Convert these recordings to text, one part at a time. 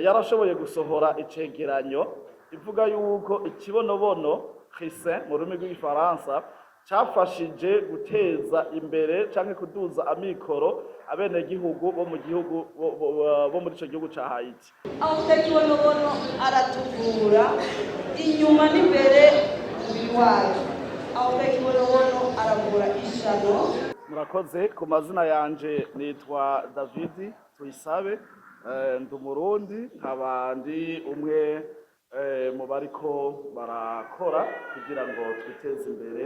yarashoboye gusohora icegeranyo ivuga yuko ikibonobono Chrisin mu rurimi rw'igifaransa cyafashije guteza imbere canke kuduza amikoro abenegihugu bo mu gihugu bo muri ico gihugu ca Haiti. Aho ikibonobono aratuvura inyuma n'imbere umubiri wacu. Aho ikibonobono aravura ishano. Murakoze. Ku mazina yanje nitwa David Tuyisabe, ndi Umurundi, nkaba ndi umwe mu bariko barakora kugira ngo twiteze imbere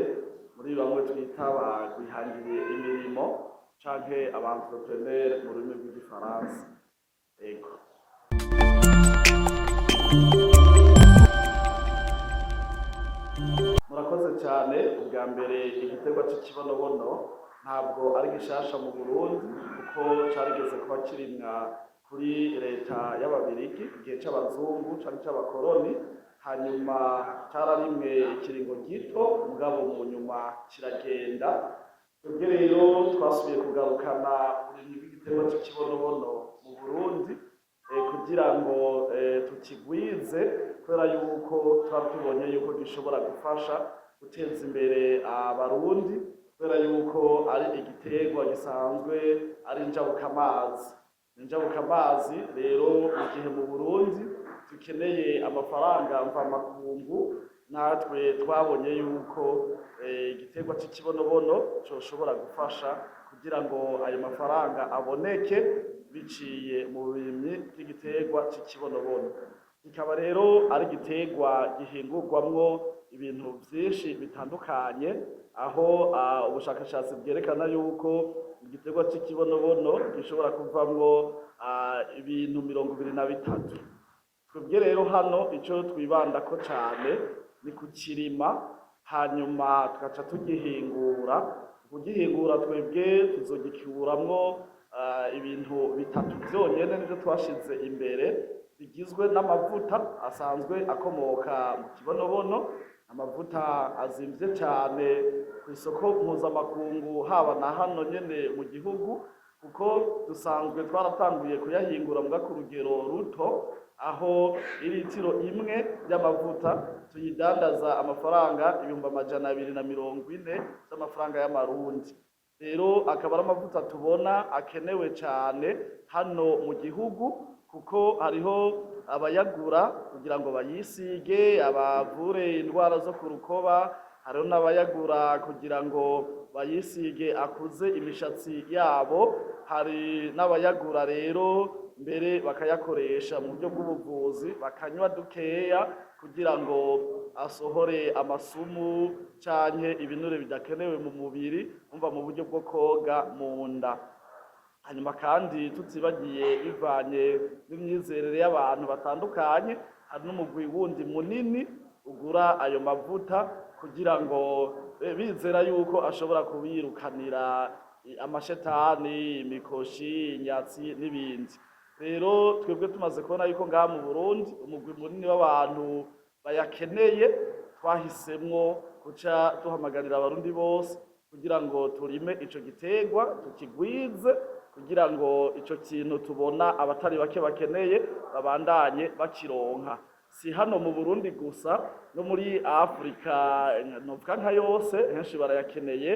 muri bamwe twita bagwihangiriye imirimo canke abantrepreneur mu rurimi rw'igifaransa. Ego. Murakoze cyane. Ubwa mbere igiterwa cy'ikibonobono ntabwo ari gishasha mu Burundi kuko carigeze kuba kirimwa kuri leta y'Ababirigi igihe c'abazungu canke c'abakoroni, hanyuma cararimwe ikiringo gito mugabo mu nyuma kiragenda. Twebwe rero twasubiye kugarukana uburimyi bw'igiterwa cy'ikibonobono mu Burundi kugira ngo tukigwize, kubera yuko twari tubonye yuko gishobora gufasha guteza imbere abarundi, kubera yuko ari igiterwa gisanzwe ari njabukamazi. Njabukamazi rero mu gihe mu Burundi dukeneye amafaranga mvamakungu, natwe twabonye yuko igiterwa cy'ikibonobono coshobora gufasha kugira ngo ayo mafaranga aboneke biciye mu burimyi bw'igiterwa cy'ikibonobono. Kikaba rero ari igiterwa gihingurwamwo ibintu vyinshi bitandukanye, aho ubushakashatsi bwerekana yuko igiterwa cy'ikibonobono gishobora kuvamwo ibintu 23. Twebwe rero hano ico twibandako cane ni kukirima, hanyuma tugaca tugihingura. Kugihingura twebwe tuzogikuramwo ibintu 3 vyonyene nivyo twashize imbere, bigizwe n'amavuta asanzwe akomoka mu kibonobono, amavuta azimvye cyane ku isoko mpuzamakungu haba na hano nyene mu gihugu, kuko dusanzwe twaratanguye kuyahingura muga ku rugero ruto, aho iritiro imwe y'amavuta tuyidandaza amafaranga 240 z'amafaranga y'amarundi. Rero akaba ari amavuta tubona akenewe cyane hano mu gihugu, kuko hariho abayagura kugira ngo bayisige abavure indwara zo ku rukoba, hariho n'abayagura kugira ngo bayisige akuze imishatsi yabo, hari n'abayagura rero mbere bakayakoresha mu buryo bw'ubuvuzi, bakanywa dukeya kugira ngo asohore amasumu canke ibinure bidakenewe mu mubiri, umva mu buryo bwo koga mu nda. Hanyuma kandi tutibagiye bivanye n'imyizerere y'abantu batandukanye, hari n'umugwi wundi munini ugura ayo mavuta kugira ngo bizera yuko ashobora kubirukanira amashetani, imikoshi, inyatsi n'ibindi. Rero twebwe tumaze kubona yuko ngaha mu Burundi umugwi munini w'abantu bayakeneye, twahisemwo kuca tuhamagarira abarundi bose kugira ngo turime ico giterwa tukigwize, kugira ngo ico kintu tubona abatari bake bakeneye babandanye bakironka. Si hano mu Burundi gusa, no muri Afrika novuga nka yose henshi barayakeneye,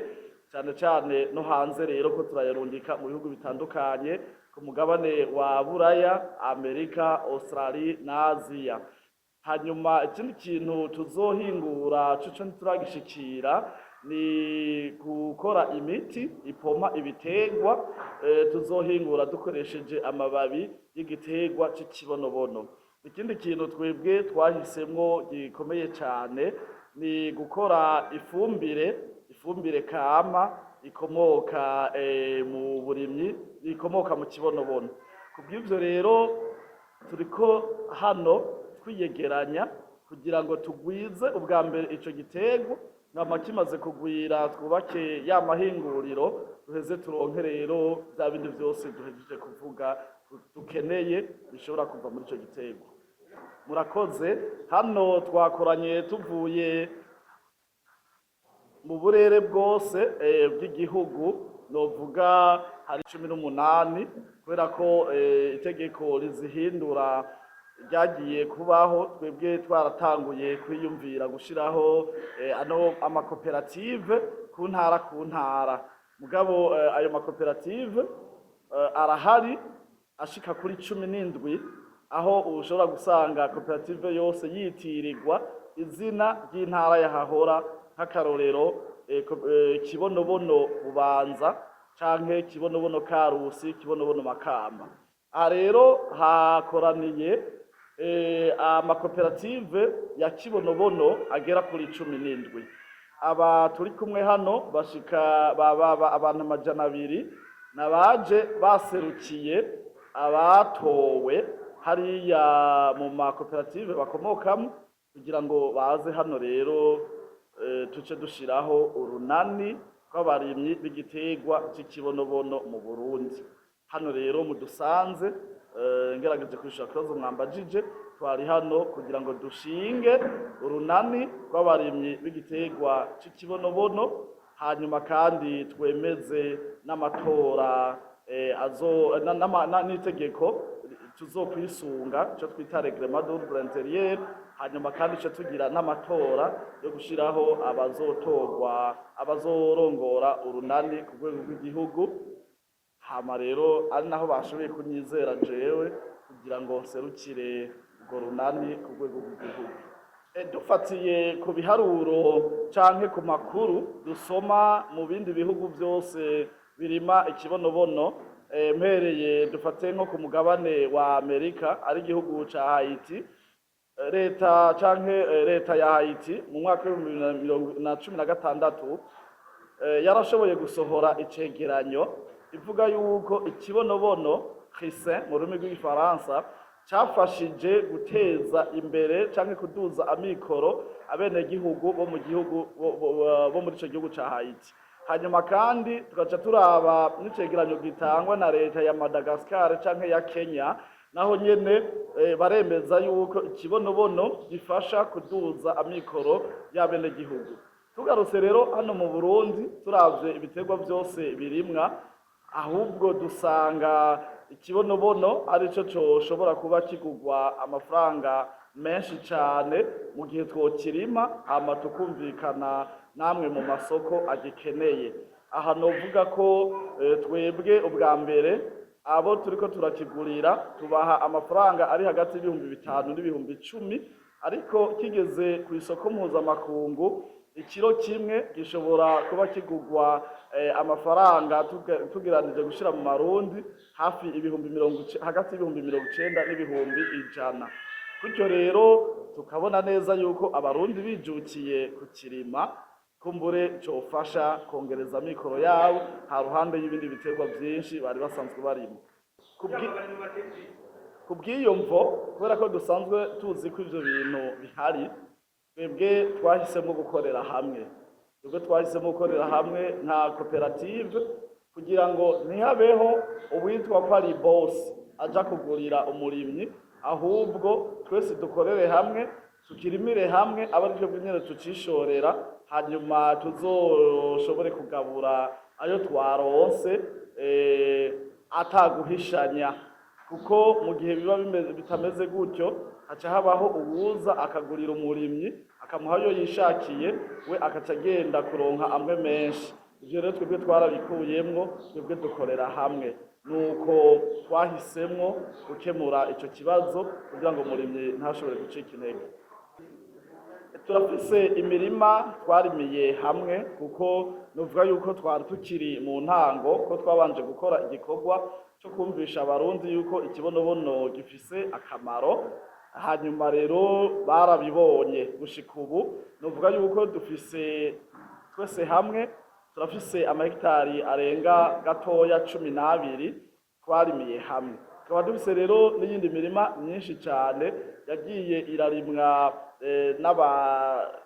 cyane cyane no hanze rero ko turayarundika mu bihugu bitandukanye ku mugabane wa Buraya, Amerika, Australia na Aziya. Hanyuma ikindi kintu tuzohingura cuco ntituragishikira ni gukora imiti ipompa ibiterwa, tuzohingura dukoresheje amababi y'igiterwa cy'ikibonobono. Ikindi kintu twebwe twahisemwo gikomeye cyane ni gukora ifumbire kama ikomoka mu burimyi, ikomoka mu kibonobono. Kubw'ivyo rero turiko hano twiyegeranya kugira ngo tugwize ubwa mbere ico giterwa, ngama kimaze kugwira twubake ya mahinguriro, duheze turonke rero bya bindi byose duhejeje kuvuga dukeneye bishobora kuva muri ico giterwa. Murakoze. Hano twakoranye tuvuye mu burere bwose bw'igihugu, novuga hari 18 kubera ko itegeko rizihindura ryagiye kubaho twebwe twaratanguye kwiyumvira gushiraho amakoperative ku ntara mugabo ayo makoperative arahari ashika kuri 17 aho ushobora gusanga koperative yose yitirirwa izina ry'intara yahahora nk'akarorero Kibonobono Bubanza canke Kibonobono Karusi, Kibonobono Makamba. Aha rero hakoraniye amakoperative ya Kibonobono agera kuri 17. Aba turi kumwe hano bashika abantu 200 nabaje baserukiye abatowe hariya mu makoperative bakomokamo kugira ngo baze hano rero tuce dushiraho urunani rw'abarimyi b'igiterwa cy'ikibonobono mu Burundi. Hano rero mudusanze ngerageje kwishura kibazo mwambajije, twari hano kugira ngo dushinge urunani rw'abarimyi b'igiterwa cy'ikibonobono, hanyuma kandi twemeze n'amatora n'itegeko tuzokwisunga cyo twita reglement d'ordre intérieur, hanyuma kandi cyo tugira n'amatora yo gushiraho abazorongora urunani ku rwego rw'igihugu. Hama rero ari naho bashoboye kunyizera jewe kugira ngo nserukire urwo runani ku rwego rw'igihugu. Dufatiye ku biharuro canke ku makuru dusoma mu bindi bihugu byose birima ikibonobono, mpereye dufate nko ku mugabane wa Amerika ari igihugu ca Haiti, leta ya Haiti mu mwaka wa 2016 yarashoboye gusohora icegeranyo ivuga yuko ikibonobono Chrisin mu rurimi rw'igifaransa cafashije guteza imbere canke kuduza amikoro abenegihugu bo muri ico gihugu ca Haiti. Hanyuma kandi tugaca turaba n'icegeranyo gitangwa na leta ya Madagascar canke ya Kenya, naho nyene baremeza yuko ikibonobono gifasha kuduza amikoro y'abenegihugu. Tugarutse rero hano mu Burundi turavye ibiterwa byose birimwa, ahubwo dusanga ikibonobono arico coshobora kuba kigugwa amafaranga menshi cane mu gihe twokirima hama tukumvikana namwe mu masoko agikeneye. Aha novuga ko twebwe ubwa mbere abo turiko turakigurira tubaha amafaranga ari hagati y'ibihumbi 5 n'ibihumbi 10, ariko kigeze ku isoko mpuzamakungu ikiro kimwe gishobora kuba kigugwa amafaranga tugeranije gushira mu marundi hafi hagati y'ibihumbi 90 n'ibihumbi 100. Kutyo rero tukabona neza yuko abarundi bijukiye kukirima kumbure cofasha kongereza mikoro yawe ha ruhande y'ibindi biterwa byinshi bari basanzwe barimo. Kubw'iyo mvo kubera ko dusanzwe tuzi ko ivyo bintu bihari, twebwe twahisemo gukorera hamwe nka koperative kugira ngo ntihabeho uwitwa ko ari boss aja kugurira umurimyi, ahubwo twese dukorere hamwe tukirimire hamwe abarivyo bw'nyene tucishorera, hanyuma tuzoshobore kugabura ayo twaronse ataguhishanya, kuko mu gihe biba bitameze gutyo haca habaho uwuza akagurira umurimyi akamuha yo yishakiye, we akaca agenda kuronka amwe menshi. Ivyo rero twebwe twarabikuyemwo, twebwe dukorera hamwe, nuko twahisemwo gukemura ico kibazo kugira ngo umurimyi ntashobore gucika intege. Turafise imirima twarimiye hamwe kuko nuvuga yuko twari tukiri mu ntango ko twabanje gukora igikorwa cyo kumvisha abarundi yuko ikibonobono gifise akamaro, hanyuma rero barabibonye gushika ubu. Nuvuga yuko dufise twese hamwe turafise amahegitari arenga gatoya 12 twarimiye hamwe. Tukaba dufise rero n'iyindi mirima myinshi cyane yagiye irarimwa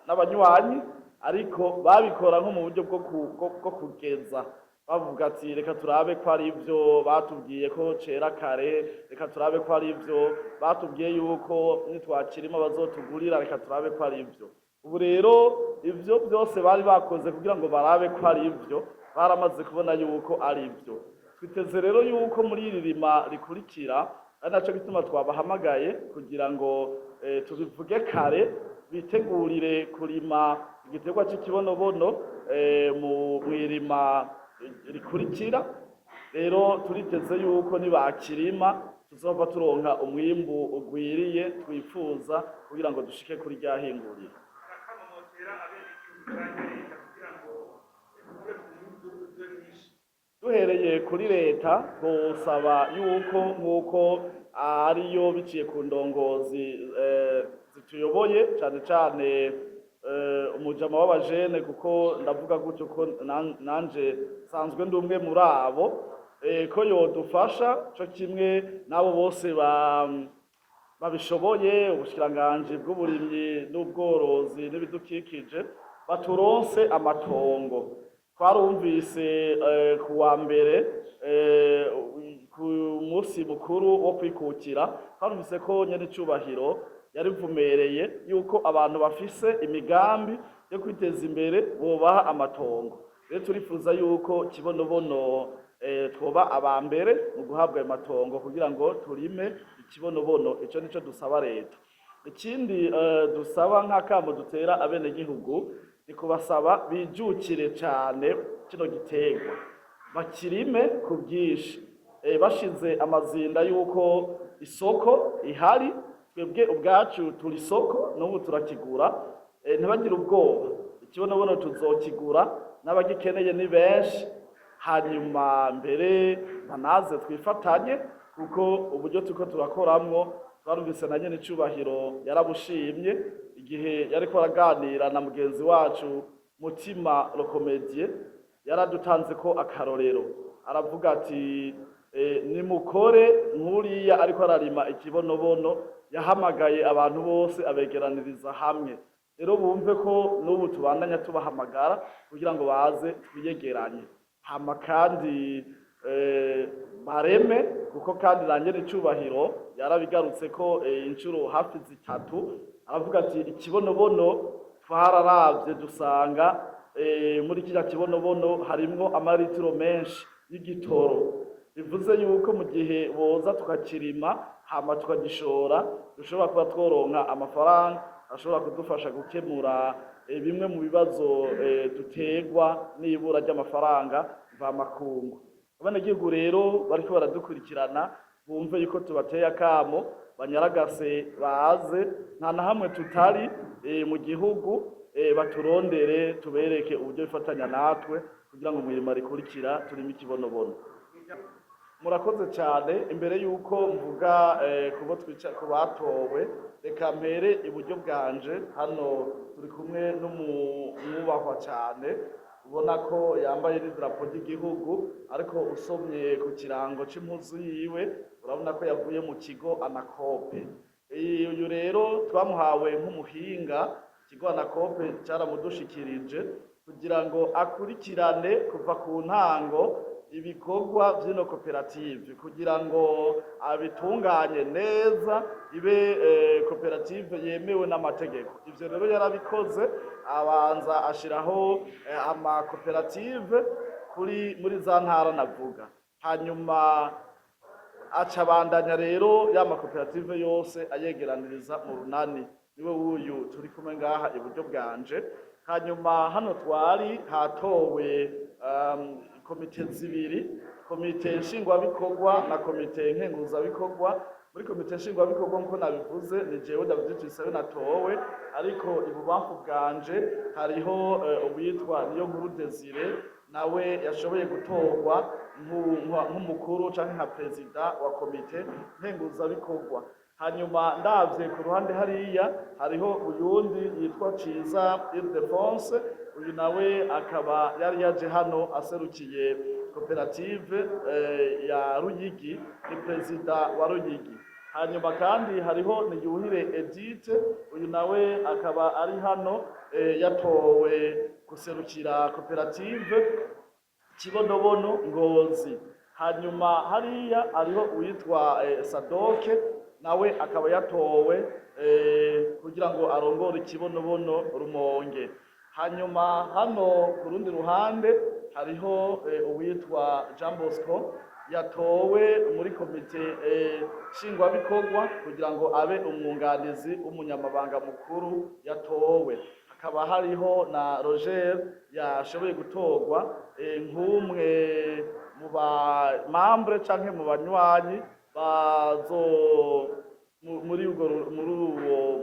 n'abanywanyi, ariko babikora nko mu buryo bwo kugeza bavuga ati reka turabe ko ari ivyo batubwiye ko cera kare, reka turabe ko ari ivyo batubwiye yuko nitwakirima bazotugurira, reka turabe ko ari ivyo. Ubu rero ivyo byose bari bakoze kugira ngo barabe ko ari ivyo, baramaze kubona yuko ari ivyo. Twiteze rero yuko muri iri rima rikurikira ari naco gituma twabahamagaye kugira ngo tubivuge kare bitegurire kurima igiterwa c'ikibonobono mu mwirima rikurikira. Rero turiteze yuko nibakirima tuzova turonka umwimbu ugwiriye twifuza kugira ngo dushike kuri rya hinguriro. Duhereye kuri leta twosaba yuko nk'uko ariyo biciye ku ndongozi zituyoboye cane cane umujama w'abajene, kuko ndavuga gutyo ko nanje sanzwe ndi umwe muri abo, ko yodufasha co kimwe n'abo bose babishoboye, ubushikiranganji bw'uburimyi n'ubworozi n'ibidukikije baturonse amatongo. Twarumvise ku wa mbere ku munsi mukuru wo kwikukira, twarumvise ko nyen'icubahiro yarivumereye yuko abantu bafise imigambi yo kwiteza imbere bobaha amatongo. Rero turifuza yuko Kibonobono twoba aba mbere mu guhabwa ayo matongo kugira ngo turime ikibonobono. Ico nico dusaba leta. Ikindi dusaba nk'akamo dutera abenegihugu ni kubasaba bijukire cane kino giterwa, bakirime ku bwinshi, bashize amazinda yuko isoko ihari, twebwe ubwacu turi isoko n'ubu turakigura, ntibagire ubwoba, ikibonobono tuzokigura, n'abagikeneye ni benshi, hanyuma mbere banaze twifatanye, kuko uburyo turiko turakoramwo twarumvise na nyen'icubahiro yarabushimye igihe yariko araganira na mugenzi wacu Mutima Lokomedie, yaradutanze ko akarorero, aravuga ati nimukore nk'uriya ariko ararima ikibonobono, yahamagaye abantu bose abegeraniriza hamwe. Rero bumve ko n'ubu tubandanya tubahamagara kugira ngo baze twiyegeranye, hama kandi bareme, kuko kandi na nyen'icubahiro yarabigarutse ko incuro hafi zitatu, aravuga ati ikibonobono twararavye dusanga muri kiriya kibonobono harimwo amaritiro menshi y'igitoro, bivuze yuko mu gihe boza tukakirima hama tukagishora, dushobora kuba tworonka amafaranga ashobora kudufasha gukemura bimwe mu bibazo dutegwa n'ibura ry'amafaranga mvamakungu. Abenegihugu rero bariko baradukurikirana bumve yuko tubateye akamo, banyaragase baze, nta na hamwe tutari mu gihugu, baturondere tubereke uburyo bifatanya natwe kugira ngo mwirima rikurikira turime ikibonobono. Murakoze cyane. Imbere yuko mvuga ku batowe, reka mpere iburyo bwanje. Hano turi kumwe n'umwubahwa cyane, ubona ko yambaye n'idarapo ry'igihugu, ariko usomye ku kirango c'impuzu yiwe urabona ko yavuye mu kigo Anakope. Uyu rero twamuhawe nk'umuhinga, ikigo Anakope caramudushikirije kugira ngo akurikirane kuva ku ntango ibikorwa vy'ino koperative, kugira ngo abitunganye neza ibe koperative yemewe n'amategeko. Ivyo rero yarabikoze, abanza ashiraho amakoperative muri za ntara navuga, hanyuma aca bandanya rero ya makoperative yose ayegeraniriza mu runani. Niwe wuyu turi kumwe ngaha iburyo bwanje. Hanyuma hano twari hatowe komite zibiri, komite nshingwabikorwa na komite nkenguzabikorwa. Muri komite nshingwabikorwa nkuko nabivuze ni jewe David Tuyisabe natowe, ariko ibubamfu bwanje hariho uwitwa Niyonkuru Desire, nawe yashoboye gutorwa nk'umukuru canke nka perezida wa komite nkenguzabikorwa. Hanyuma ndavye ku ruhande hariya hariho uyundi yitwa Ciza Ildefonse, uyu nawe akaba yari yaje hano aserukiye koperative ya Ruyigi, ni perezida wa Ruyigi. Hanyuma kandi hariho Niyuhire Edith, uyu nawe akaba ari hano yatowe guserukira koperative Kibonobono Ngozi. Hanyuma hariya hariho uwitwa Sadoke, nawe akaba yatowe kugira ngo arongore Kibonobono Rumonge. Hanyuma hano ku rundi ruhande hariho uwitwa Jean Bosco, yatowe muri komite nshingwabikorwa kugira ngo abe umwunganizi w'umunyamabanga mukuru yatowe. Hakaba hariho na Roger yashoboye gutorwa nk'umwe mu ba membre canke mu banywanyi bazo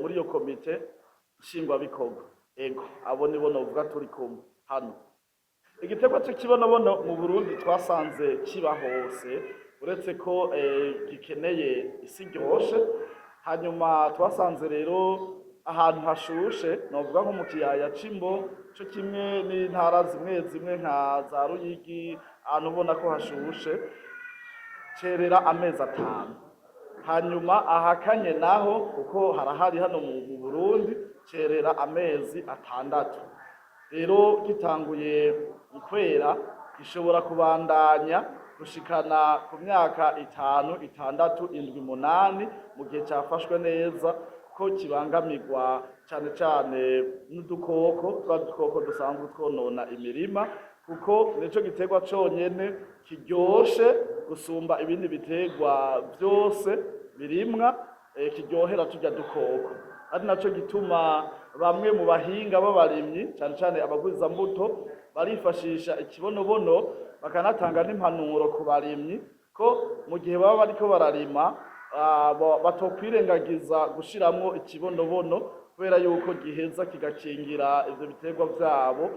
muri iyo komite nshingwabikorwa. Ego abo nibo novuga turi kumwe hano. Igiterwa c'ikibonobono mu Burundi twasanze kiba hose, uretse ko gikeneye isi ryoshe. Hanyuma twasanze rero ahantu hashushe, novuga nko mu kiyaya c'Imbo, co kimwe n'intara zimwe zimwe nka za Ruyigi, ahantu ubona ko hashushe, cerera amezi 5. Hanyuma ahakanye naho kuko harahari hano mu Burundi, cerera amezi 6. Rero gitanguye kwera gishobora kubandanya gushikana ku myaka 5, 6, 7, 8 mu gihe cyafashwe neza, ko kibangamirwa cyane cyane n'udukoko dusanzwe twonona imirima, kuko nico giterwa conyene kiryoshe gusumba ibindi biterwa byose birimwa, kiryohera turya dukoko. Ari naco gituma bamwe mu bahinga b'abarimyi cyane cyane abagwiza mbuto barifashisha ikibonobono, bakanatanga n'impanuro ku barimyi ko mu gihe baba bariko bararima batokwirengagiza gushiramwo ikibonobono, kubera yuko giheza kigakingira ivyo biterwa vyabo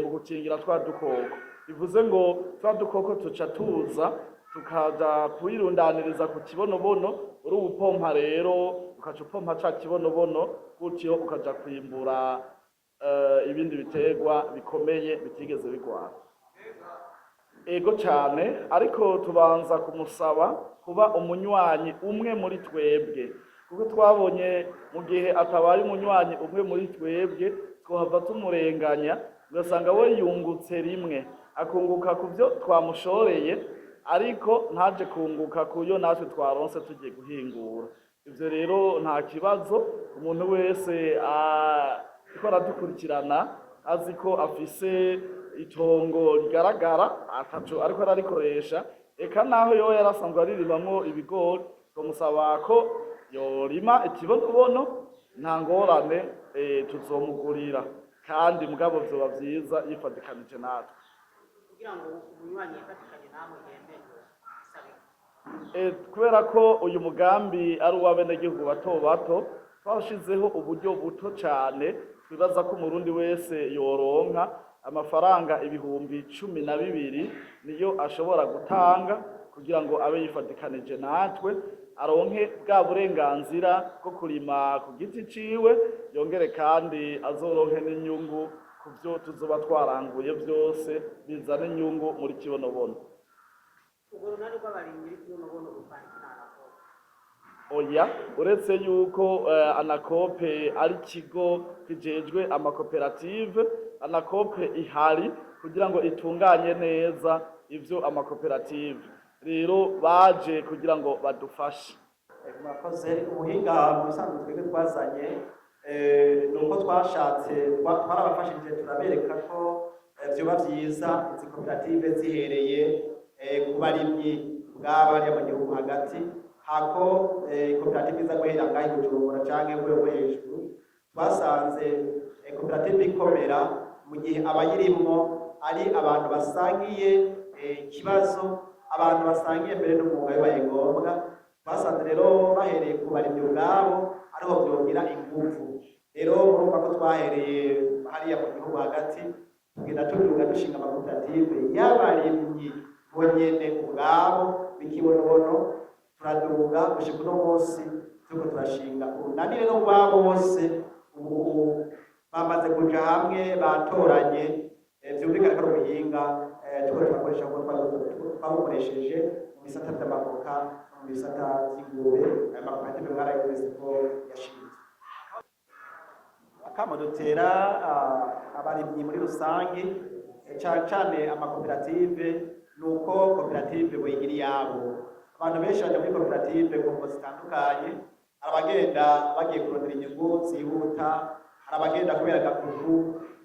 mu gukingira twa dukoko. Bivuze ngo twa dukoko tuca tuza tukaja kwirundaniriza ku kibonobono, uri ubupompa rero ukaca upompa ca kibonobono, gutyo ukaja kwimbura ibindi biterwa bikomeye bitigeze bigwara. Ego cyane, ariko tubanza kumusaba kuba umunywanyi umwe muri twebwe, kuko twabonye mu gihe atabaye umunywanyi umwe muri twebwe twohava tumurenganya, ugasanga we yungutse rimwe, akunguka ku byo twamushoreye ariko ntaje kunguka kuyo natwe twaronse tugiye guhingura. Ivyo rero nta kibazo, umuntu wese ariko aradukurikirana azi ko afise itongo rigaragara ataco ariko ararikoresha, eka naho yo yarasanzwe aririmamwo ibigori, tumusaba ko yorima ikibonobono nta ngorane, tuzomugurira, kandi mugabo vyoba vyiza yifadikanije natwe. Kugira ngo umunywanyi yifatikanye namwe yemerwe isabe. Kubera ko uyu mugambi ari uw'abenegihugu bato bato, twashizeho uburyo buto cyane, twibaza ko umurundi wese yoronka amafaranga 12,000 niyo ashobora gutanga kugira ngo abe yifadikanije natwe, aronke bwa burenganzira bwo kurima ku giti ciwe, yongere kandi azoronke n'inyungu ku byo tuzoba twaranguye byose bizana inyungu muri kibonobono. Ubwo runari rw'abarimyi b'ikibonobono rupandikira Anakope. Oya, uretse yuko Anakope ari ikigo kijejwe amakoperative, Anakope ihari kugira ngo itunganye neza ivyo amakoperative. Rero baje kugira ngo badufashe. Mwakoze. Ubuhinga mu bisanzwe twebwe twazanye nuko twashatse twarabafashije, turabereka ko vyoba vyiza izi koperative zihereye ku barimyi bwaba bari mu gihugu hagati, hako koperative iza guhera ngaho i Bujumbura canke urwego hejuru. Twasanze koperative ikomera mu gihe abayirimwo ari abantu basangiye ikibazo, abantu basangiye mbere n'umwuga bibaye ngombwa. Twasanze rero bahereye ku barimyi ubwabo ariho vyogira inguvu. Rero murumva ko twahereye hariya mu gihugu hagati, tugenda tuduga dushinga amakoperative y'abarimyi bonyene ubwabo b'ikibonobono, turaduga gushika uno munsi turiko turashinga urunani rero rwabo bose. Ubu bamaze kuja hamwe, batoranye, vyumvikana ko ari ubuhinga turiko turakoresha kuko twabukoresheje mu bisata vy'amavoka no mu bisata vy'ingurube. Ayo makoperative mwarayumvise ko yashinzwe. Akamo dutera abarimyi muri rusange, cane cane amakoperative, nuko koperative boyigira iyabo. Abantu benshi baja muri koperative ku mvo zitandukanye, hari abagenda bagiye kurondera inyungu zihuta, hari abagenda kubera agakuku.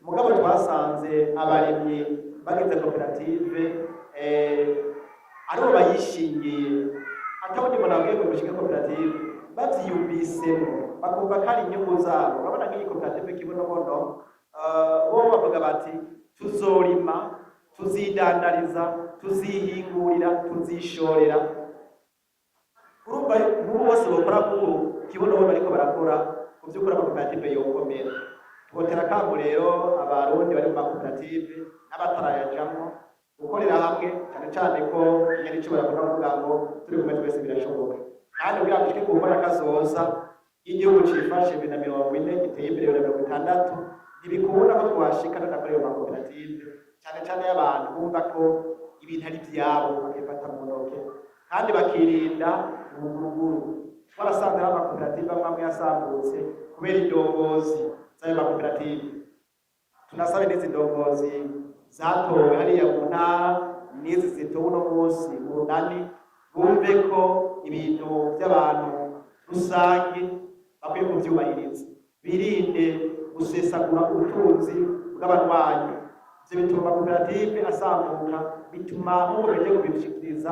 Mugabo twasanze abarimyi bagize koperative aribo bayishingiye, atabundi umuntu agiye gushinga koperative bavyiyumvisemo bakumva ko ari inyungu zabo. Urabona nk'iyi koperative Kibonobono bo bavuga bati tuzorima, tuzidandariza, tuzihingurira, tuzishorera. Urumva nk'ubu bose bakora nk'ubu Kibonobono bariko barakora ku vy'ukuri amakoperative yokomera. Twotera akamo rero abarundi bari mu makoperative n'abatarayajamwo gukorera hamwe, cyane cyane ko nyari ico barakunda kuvuga ngo turi kumwe twese birashoboka, kandi kugira ngo dushike ku mbona kazoza igihugu cifashe 2040 giteye imbere 2060 ntibikunda ko twashikana na ayo makoperative, cyane cyane y'abantu bumva ko ibintu ari vyabo bakifata mu ntoke kandi bakirinda ubuguruguru. Twarasanze amakoperative amwe yasambutse kubera indongozi z'ayo makoperative. Tunasabe n'izi ndongozi zatowe hariya mu ntara n'izi zitowe uno munsi mu runani bumve ko ibintu by'abantu rusange bakwiye kuvyubahiriza, birinde gusesagura ubutunzi bw'abarwanyi. Ivyo bituma amakoperative asambuka, bituma mukomeje kubishikiriza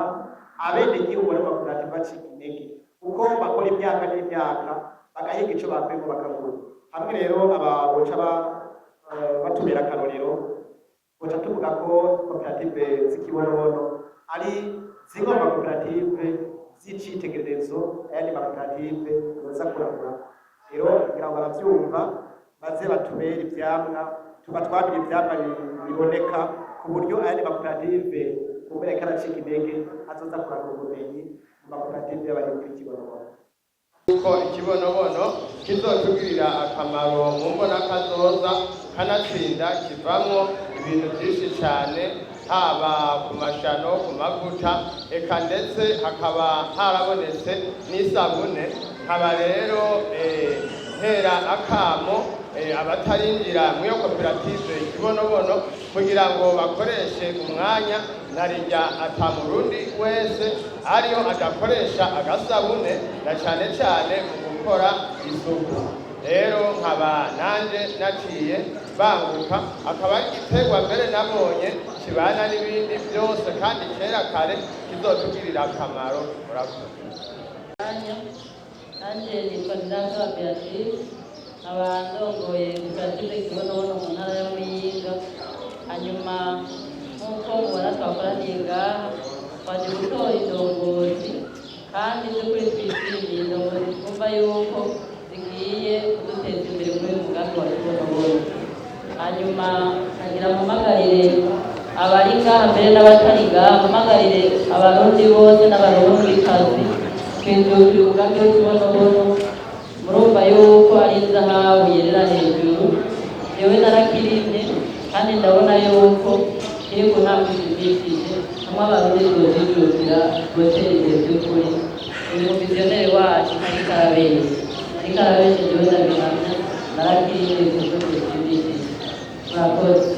abenegihugu bari mu makoperative bacika intege, kuko bakora imyaka n'imyaka bagahiga ico bakwemo bakabura. Hamwe rero aboca batumira akarorero, boca tuvuga ko koperative z'Ikibonobono ari zimwe mu makoperative z'icitegererezo ayandi makoperative yoza kuragura. Rero kugira ngo baravyumva baze batubere ivyamwa, tubatwabire ivyamwa biboneka ku buryo ayandi makoperative kubera ko aracika intege azoza kuragura ubumenyi mu makoperative y'abarimyi b'Ikibonobono. Uko Ikibonobono kizotugirira akamaro mu mbona kazoza, kanatsinda kivamwo ibintu byinshi cyane, haba ku mashano, ku mavuta, eka ndetse hakaba harabonetse n'isabune. Nkaba rero ntera akamo abatarinjira mu yo koperative Ikibonobono kugira ngo bakoreshe umwanya narijya atamurundi wese ariyo adakoresha agasabune, na cyane cyane mu gukora isuku. Rero nkaba nanje naciye banguka, akaba ari igiterwa mbere nabonye kibana n'ibindi byose kandi kera kare kizotugirira akamaro. Murakoze. Nanje nitwa Ndanga Beatrice, abandongoye koperative Ikibonobono mu ntara ya Muyinga. Hanyuma nk'uko mubona twakoraniye ngaha, twaje gutora indongozi, kandi by'ukuri twishimiye indongozi twumva yuko zigiye kuduteza imbere muri uyu mugambi wa Kibonobono. Hanyuma nkagira mpamagarire abari ngaha mbere n'abatari ngaha, mpamagarire abarundi bose n'abarundikazi kwinjukira umugambi w'Ikibonobono. Murumva yuko ari izahabu yerera hejuru, jewe narakirimye kandi ndabona yuko kiri ku ntambwe ishimishije, hamwe abarundi tuzijukira gutera imbere by'ukuri. Uyu muvizioneri wacu ariko arabeshe jewe ndabihamya, narakirimye ku rwego rushimishije. Murakoze.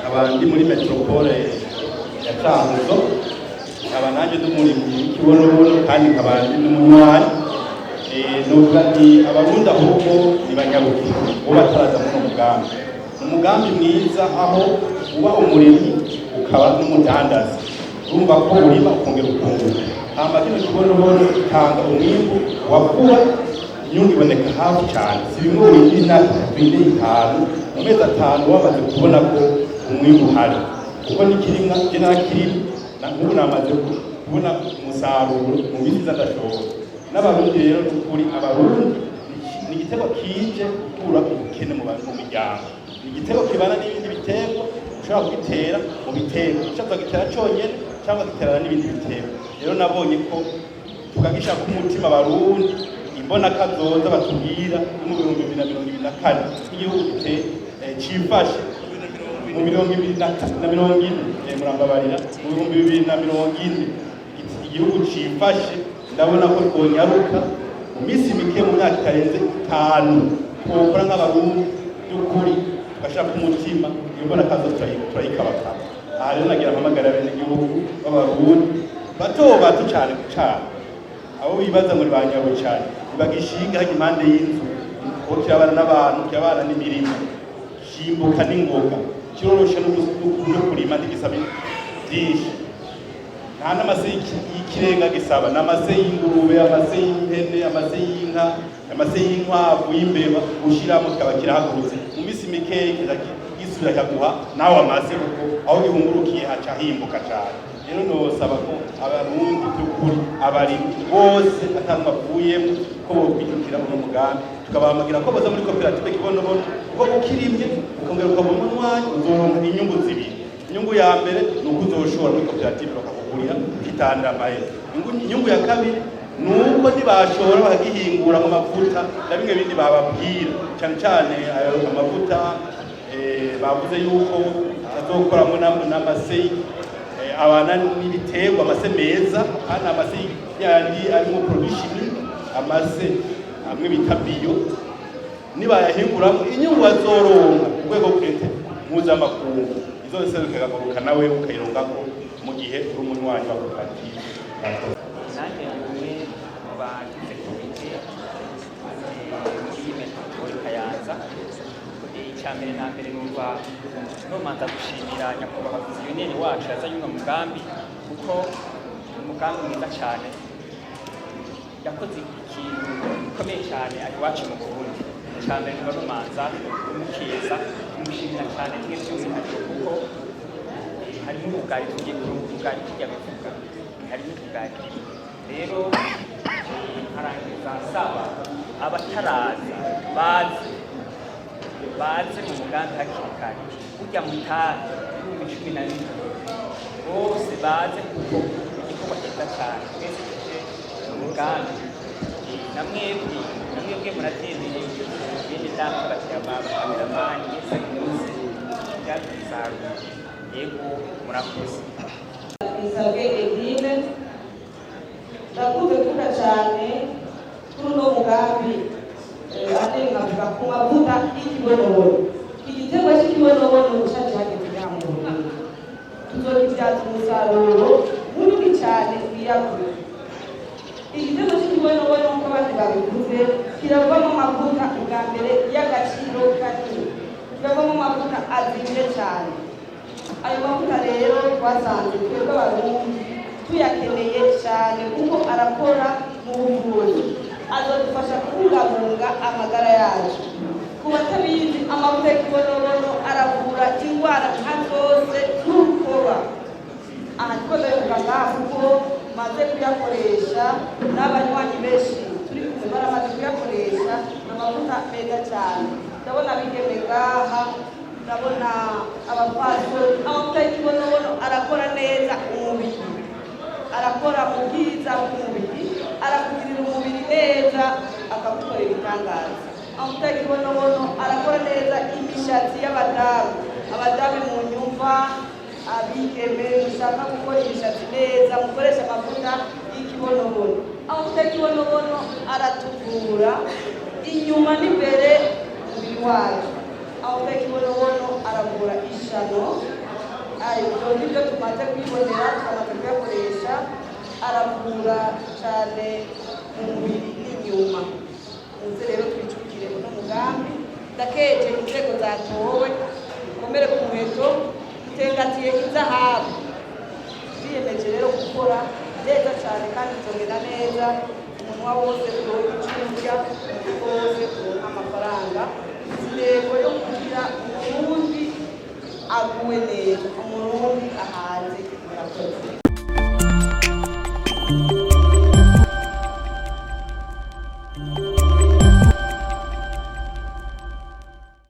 Abandi muri metropole ya Cankuzo, nkaba nanjye n'umurimyi w'Ikibonobono kandi nkaba ndi n'umunywanyi. Nuvuga nti abarundi ahubwo nibanyaruke bo bataraza muri umugambi. Umugambi mwiza aho uba umurimyi ukaba n'umudandaza, urumva ko urima ukongera ukunguka. Hama kino Kibonobono gitanga umwimbu wa vuba, inyungu iboneka hafi cyane, si bimwe windira imyaka 5 mu mezi 5 wamaze kubona ko umwimbu uhari, kuko n'ikirimwa je narakirima nk'ubu namaze kubona umusaruro mu bindi zadashobora. N'abarundi rero n'ukuri, abarundi ni igitego kije gukura ubukene mu miryango. Ni igitego kibana n'ibindi biterwa, ushobora kugitera mu biterwa, ushobora kugitera cyonyine cyangwa giterana n'ibindi biterwa. Rero nabonye ko tukagishaka umutima abarundi, imbona kazoza batubwira mu 2024 igihugu cifashe mu 2040 murambabarira mu 2040 igihugu cifashe. Ndabona ko twonyaruka mu minsi mike, mu myaka itarenze 5 twokora nk'abarundi by'ukuri, tugashaka umutima imbona kazoza turayikabakaba. Aha rero nagira mpamagara bene igihugu b'abarundi bato cyane kucana, abo bibaza muri banyawe cyane, bagishinga hajya impande y'inzu, ko kirabana n'abantu, kirabana n'imirimo, shimbuka n'ingoga, kiroroshe no kurima n'igisaba byinshi. nta n'amase y'ikirenga gisaba, n'amase y'ingurube, amase y'impene, amase y'inka, amase y'inkwavu, y'imbeba ushiramo kikaba kirahagurutse mu minsi mikeya gisubira kaguha nawe amase kuko aho gihungurukiye haca himbuka cyane. Rero nosaba ko abarundi by'ukuri abarimyi bose atanwa avuyemo ko bokwijukira uno mugambi, tukabahamagira ko baza muri koperative Kibonobono kuko ukirimye ukongera ukabona umwanya uzoronka inyungu zibiri. Inyungu ya mbere ni uko uzoshobora muri koperative bakakugurira ukitandira amahera. Inyungu ya kabiri ni uko ntibashobora bakagihingura mu mavuta na bimwe bindi bababwira, cyane cyane ayo amavuta bavuze yuko azokoramo n'amase abana n'ibiterwa, amase meza kandi amase yandi arimo production, amase amwe bita bio, nibayahinguramo inyungu bazoronka ku rwego mpuzamakungu izoserukira kuruka nawe ukayirongako mu gihe uri umunywanyi wa koperative. Nanjye umwe mu bagize komite muri metropole Kayanza. Icyambere na mbere numva nomanza gushimira nyakubahwa viziyoneri wacu yazanye uno mugambi kuko umugambi mwiza cyane, yakoze ikintu gikomeye cyane ari iwacu mu Burundi. Icyambere numva nomanza kumukeza kumushimira cyane kimwe by'umwihariko kuko harimo ubugari tugiye kurunga ubugari tujya bivuga harimo ubugari. Rero harangiza saba abatarazi baze mu mugambi hakiri kare ujya mu tabi 11 bose baze kuko igikorwa cyiza cyane twese tuje mu mugambi namwebwe muratembeye ibindi ndamwe bakira abakameramani yese yose byadusaruye yego murakoze. Isabwe Edine ndakunze kuvuga cyane kuri uno mugambi ate nkavuga ku mavuta y'ikibonobono. Igiterwa cy'ikibonobono cyaje hageze mu Burundi tuzokibyaza umusaruro munini cyane wiyakure. Igiterwa cy'ikibonobono nk'uko abandi babivuze kiravamo amavuta bwa mbere y'agaciro kanini, kiravamo amavuta azimye cyane. Ayo mavuta rero twasanze twebwe abarundi tuyakeneye cyane kuko arakora mu buvuzi, azodufasha kubungabunga amagara yacu. Ku batabizi amavuta y'ikibonobono aravura indwara nka zose n'urukoba. Aha niko ndabivuga ngaha kuko maze kuyakoresha n'abanywanyi benshi turi kumwe baramaze kuyakoresha. Amavuta meza cyane, ndabona bigeme ngaha, ndabona abapasiteri. Amavuta y'ikibonobono arakora neza umubiri, arakora ubwiza bw'umubiri, arakugirira umubiri neza, akagukorera ibitangaza. Amavuta y'ikibonobono arakora neza imishatsi y'abadamu mu nyumva, abigeme mushaka gukora imishatsi neza mukoresha amavuta y'ikibonobono. Amavuta y'ikibonobono aratuvura inyuma n'imbere umubiri wacu. Amavuta y'ikibonobono aravura ishano. Ibyo ngibyo tumaze kwibonera, tukamaze kuyakoresha, aravura cyane mu mubiri n'inyuma. Muze rero twicukire uno mugambi, ndakeje inzego zatowe komere ku muheto utengatiye inzahabu. Twiyemeje rero gukora neza cyane kandi tuzongera neza, umunwa wose uronka icuruzwa, umufuko wose uronka amafaranga. Intego yo kugira umurundi aguwe neza, umurundi ahaze. Murakoze.